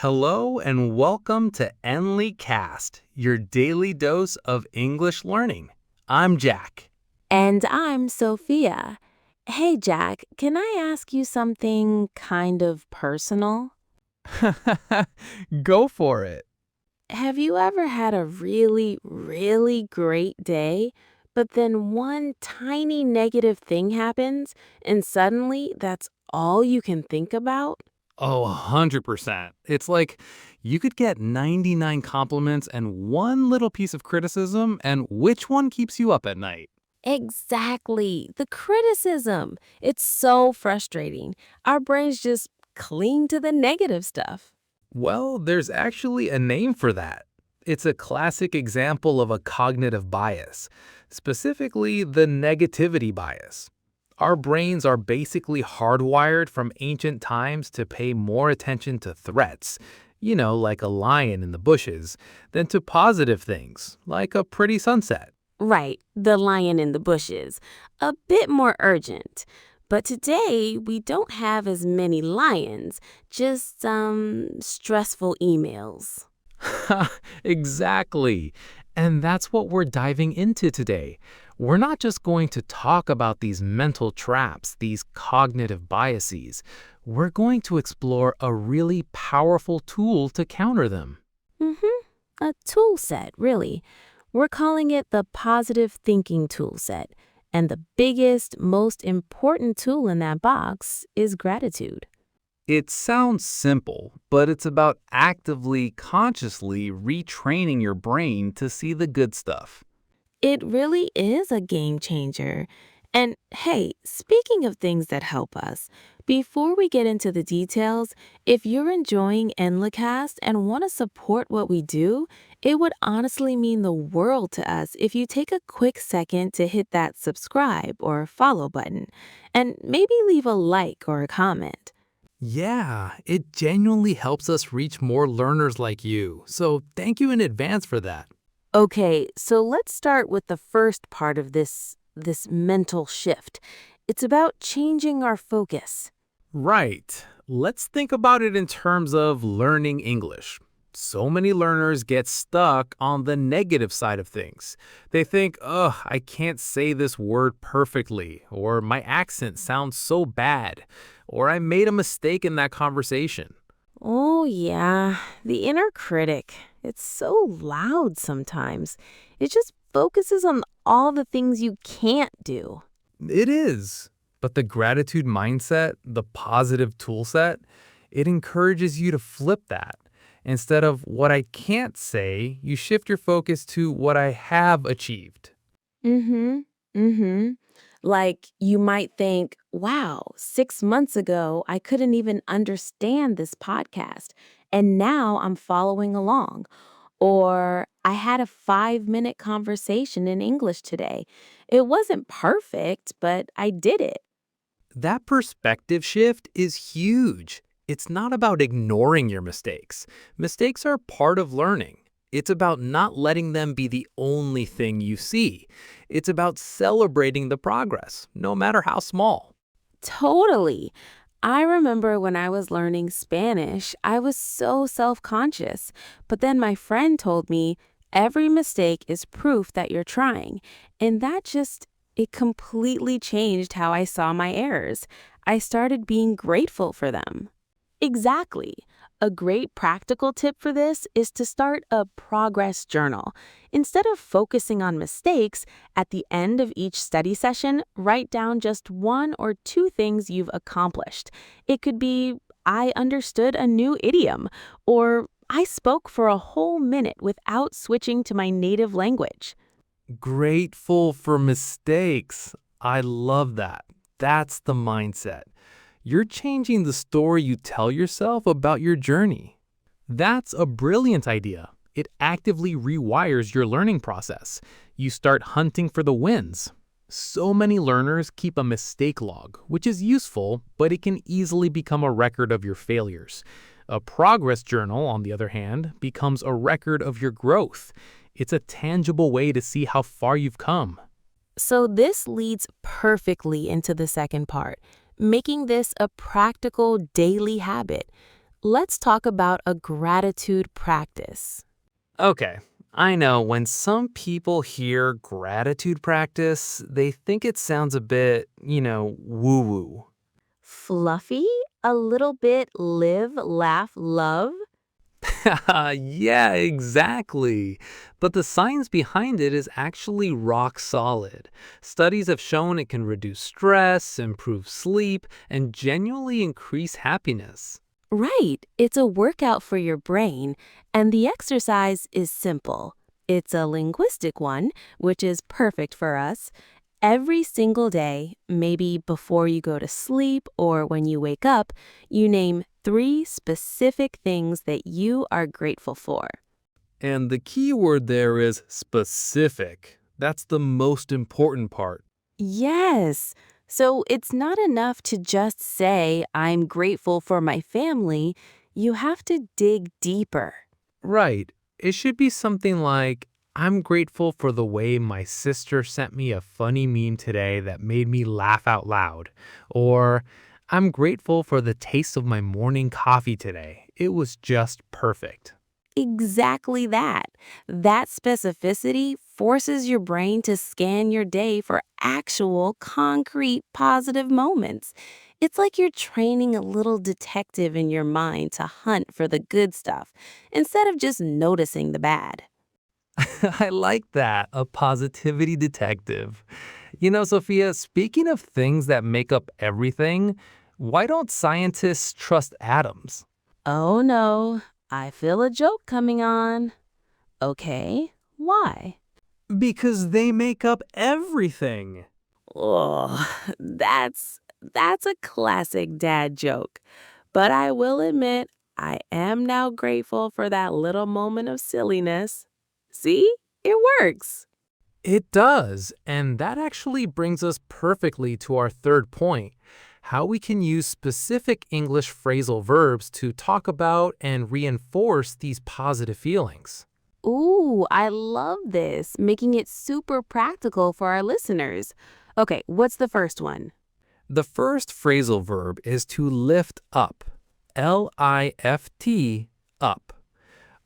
Hello and welcome to Enlycast, your daily dose of English learning. I'm Jack. And I'm Sophia. Hey, Jack, can I ask you something kind of personal? Go for it. Have you ever had a really, really great day, but then one tiny negative thing happens, and suddenly that's all you can think about? Oh, 100%. It's like you could get 99 compliments and one little piece of criticism, and which one keeps you up at night? Exactly. The criticism. It's so frustrating. Our brains just cling to the negative stuff. Well, there's actually a name for that. It's a classic example of a cognitive bias, specifically the negativity bias. Our brains are basically hardwired from ancient times to pay more attention to threats, like a lion in the bushes, than to positive things, like a pretty sunset. Right, the lion in the bushes. A bit more urgent. But today, we don't have as many lions, just stressful emails. Exactly. And that's what we're diving into today. We're not just going to talk about these mental traps, these cognitive biases. We're going to explore a really powerful tool to counter them. A tool set, really. We're calling it the positive thinking tool set. And the biggest, most important tool in that box is gratitude. It sounds simple, but it's about actively, consciously retraining your brain to see the good stuff. It really is a game changer. And hey, speaking of things that help us, before we get into the details, if you're enjoying Enlycast and want to support what we do, it would honestly mean the world to us if you take a quick second to hit that subscribe or follow button, and maybe leave a like or a comment. Yeah, it genuinely helps us reach more learners like you, so thank you in advance for that. Okay, so let's start with the first part of this mental shift. It's about changing our focus. Right. Let's think about it in terms of learning English. So many learners get stuck on the negative side of things. They think, ugh, I can't say this word perfectly, or my accent sounds so bad, or I made a mistake in that conversation. Oh, yeah, the inner critic. It's so loud sometimes. It just focuses on all the things you can't do. It is. But the gratitude mindset, the positive tool set, it encourages you to flip that. Instead of what I can't say, you shift your focus to what I have achieved. Mm-hmm. Mm-hmm. Like you might think, wow, 6 months ago, I couldn't even understand this podcast. And now I'm following along. Or I had a 5 minute conversation in English today. It wasn't perfect, but I did it. That perspective shift is huge. It's not about ignoring your mistakes. Mistakes are part of learning. It's about not letting them be the only thing you see. It's about celebrating the progress, no matter how small. Totally. I remember when I was learning Spanish, I was so self conscious. But then my friend told me every mistake is proof that you're trying. And it completely changed how I saw my errors. I started being grateful for them. Exactly. A great practical tip for this is to start a progress journal. Instead of focusing on mistakes, at the end of each study session, write down just one or two things you've accomplished. It could be, I understood a new idiom, or I spoke for a whole minute without switching to my native language. Grateful for mistakes. I love that. That's the mindset. You're changing the story you tell yourself about your journey. That's a brilliant idea. It actively rewires your learning process. You start hunting for the wins. So many learners keep a mistake log, which is useful, but it can easily become a record of your failures. A progress journal, on the other hand, becomes a record of your growth. It's a tangible way to see how far you've come. So this leads perfectly into the second part, making this a practical daily habit. let's talk about a gratitude practice. Okay, I know when some people hear gratitude practice, they think it sounds a bit, woo-woo. Fluffy? A little bit live, laugh, love? Yeah, exactly. But the science behind it is actually rock solid. Studies have shown it can reduce stress, improve sleep, and genuinely increase happiness. Right, it's a workout for your brain, and the exercise is simple. It's a linguistic one, which is perfect for us. Every single day, maybe before you go to sleep or when you wake up, you name 3 specific things that you are grateful for. And the key word there is specific. That's the most important part. Yes. So it's not enough to just say, I'm grateful for my family. You have to dig deeper. Right. It should be something like, I'm grateful for the way my sister sent me a funny meme today that made me laugh out loud. Or, I'm grateful for the taste of my morning coffee today. It was just perfect. Exactly that. That specificity forces your brain to scan your day for actual, concrete, positive moments. It's like you're training a little detective in your mind to hunt for the good stuff instead of just noticing the bad. I like that, a positivity detective. Sophia, speaking of things that make up everything, why don't scientists trust atoms? Oh no, I feel a joke coming on. Okay, why? Because they make up everything. Oh, that's a classic dad joke. But I will admit, I am now grateful for that little moment of silliness. See? It works. It does, and that actually brings us perfectly to our third point, how we can use specific English phrasal verbs to talk about and reinforce these positive feelings. Ooh, I love this, making it super practical for our listeners. Okay, what's the first one? The first phrasal verb is to lift up, L-I-F-T, up.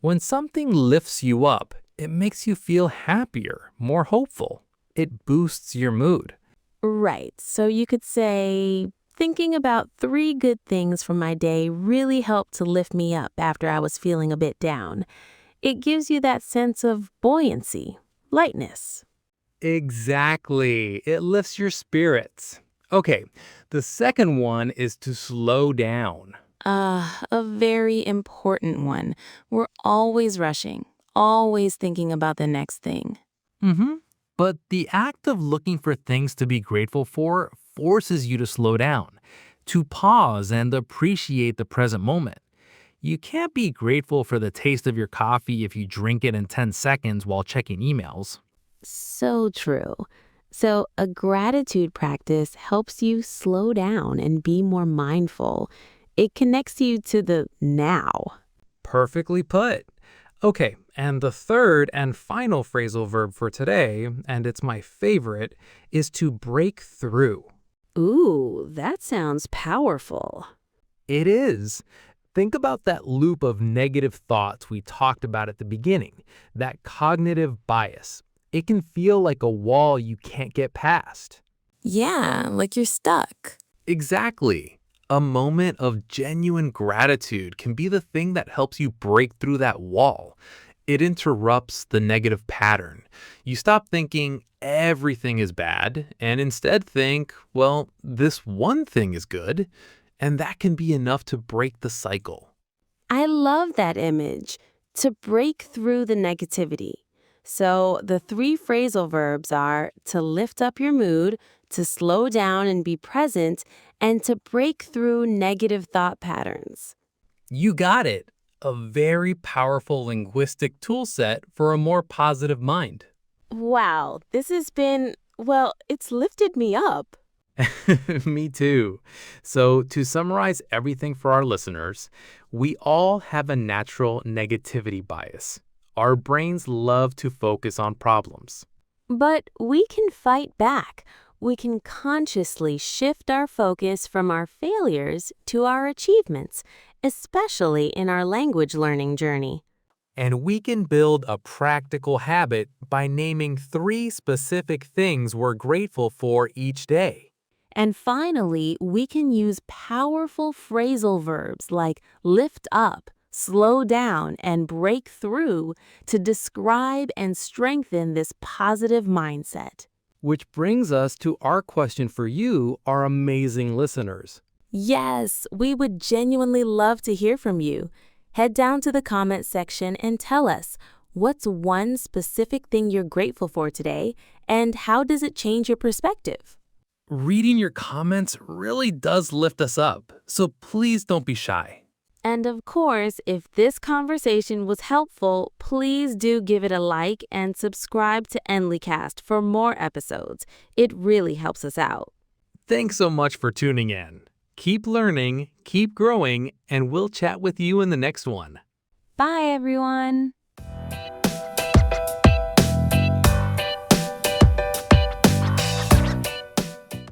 When something lifts you up, it makes you feel happier, more hopeful. It boosts your mood. Right, so you could say, thinking about 3 good things from my day really helped to lift me up after I was feeling a bit down. It gives you that sense of buoyancy, lightness. Exactly. It lifts your spirits. Okay, the second one is to slow down. A very important one. We're always rushing, always thinking about the next thing. Mm-hmm. But the act of looking for things to be grateful for forces you to slow down, to pause and appreciate the present moment. You can't be grateful for the taste of your coffee if you drink it in 10 seconds while checking emails. So true. So, a gratitude practice helps you slow down and be more mindful. It connects you to the now. Perfectly put. Okay, and the third and final phrasal verb for today, and it's my favorite, is to break through. Ooh, that sounds powerful. It is. Think about that loop of negative thoughts we talked about at the beginning, that cognitive bias. It can feel like a wall you can't get past. Yeah, like you're stuck. Exactly. A moment of genuine gratitude can be the thing that helps you break through that wall. It interrupts the negative pattern. You stop thinking everything is bad and instead think, well, this one thing is good, and that can be enough to break the cycle. I love that image. To break through the negativity. So the 3 phrasal verbs are to lift up your mood, to slow down and be present, and to break through negative thought patterns. You got it. A very powerful linguistic tool set for a more positive mind. Wow, this has been, well, it's lifted me up. Me too. So, to summarize everything for our listeners, we all have a natural negativity bias. Our brains love to focus on problems. But we can fight back. We can consciously shift our focus from our failures to our achievements. especially in our language learning journey. And we can build a practical habit by naming 3 specific things we're grateful for each day. And finally, we can use powerful phrasal verbs like lift up, slow down, and break through to describe and strengthen this positive mindset. Which brings us to our question for you, our amazing listeners. Yes, we would genuinely love to hear from you. Head down to the comment section and tell us, what's one specific thing you're grateful for today, and how does it change your perspective? Reading your comments really does lift us up, so please don't be shy. And of course, if this conversation was helpful, please do give it a like and subscribe to Enlycast for more episodes. It really helps us out. Thanks so much for tuning in. Keep learning, keep growing, and we'll chat with you in the next one. Bye, everyone.